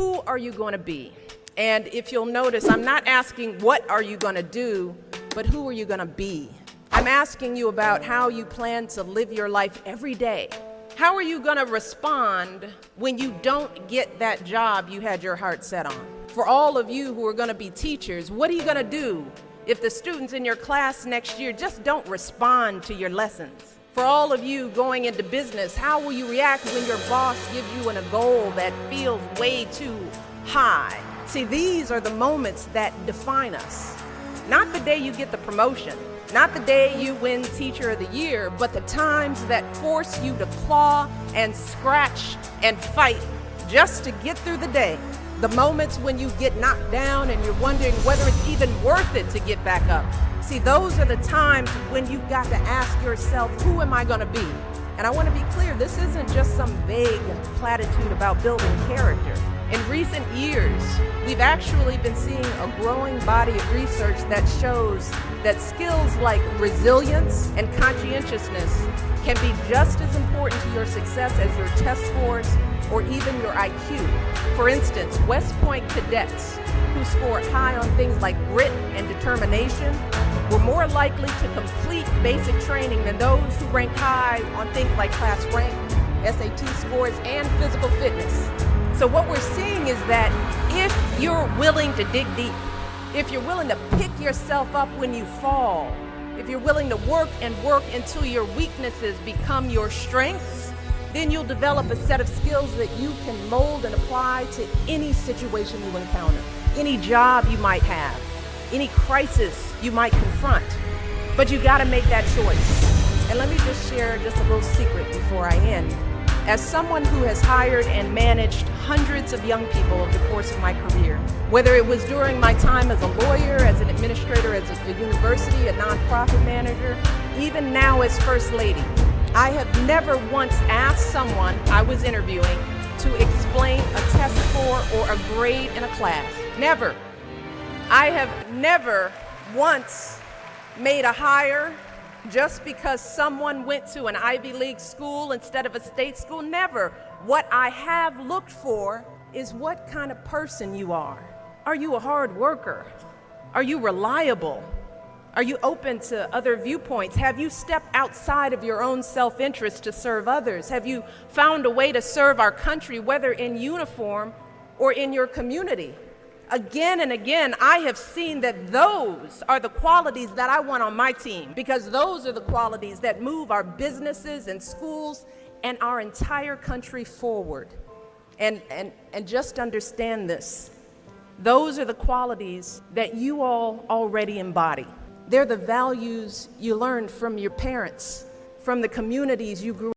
Who are you going to be? And if you'll notice, I'm not asking what are you going to do, but who are you going to be? I'm asking you about how you plan to live your life every day. How are you going to respond when you don't get that job you had your heart set on? For all of you who are going to be teachers, what are you going to do if the students in your class next year just don't respond to your lessons? For all of you going into business, how will you react when your boss gives you a goal that feels way too high? See, these are the moments that define us. Not the day you get the promotion, not the day you win Teacher of the Year, but the times that force you to claw and scratch and fight just to get through the day. The moments when you get knocked down and you're wondering whether it's even worth it to get back up. See, those are the times when you've got to ask yourself, who am I going to be? And I want to be clear, this isn't just some vague platitude about building character. In recent years, we've actually been seeing a growing body of research that shows that skills like resilience and conscientiousness can be just as important to your success as your test scores or even your IQ. For instance, West Point cadets who scored high on things like grit and determination were more likely to complete basic training than those who rank high on things like class rank, SAT scores, and physical fitness. So what we're seeing is that if you're willing to dig deep, if you're willing to pick yourself up when you fall, if you're willing to work until your weaknesses become your strengths, then you'll develop a set of skills that you can mold and apply to any situation you encounter, any job you might have, any crisis you might confront. But you got to make that choice. And let me just share just a little secret before I end. As someone who has hired and managed hundreds of young people over the course of my career, whether it was during my time as a lawyer, as an administrator, as a university, a nonprofit manager, even now as First Lady, I have never once asked someone I was interviewing to explain a test score or a grade in a class. Never. I have never once made a hire just because someone went to an Ivy League school instead of a state school. Never. What I have looked for is what kind of person you are. Are you a hard worker? Are you reliable? Are you open to other viewpoints? Have you stepped outside of your own self-interest to serve others? Have you found a way to serve our country, whether in uniform or in your community? Again and again, I have seen that those are the qualities that I want on my team, because those are the qualities that move our businesses and schools and our entire country forward. And just understand this. Those are the qualities that you all already embody. They're the values you learned from your parents, from the communities you grew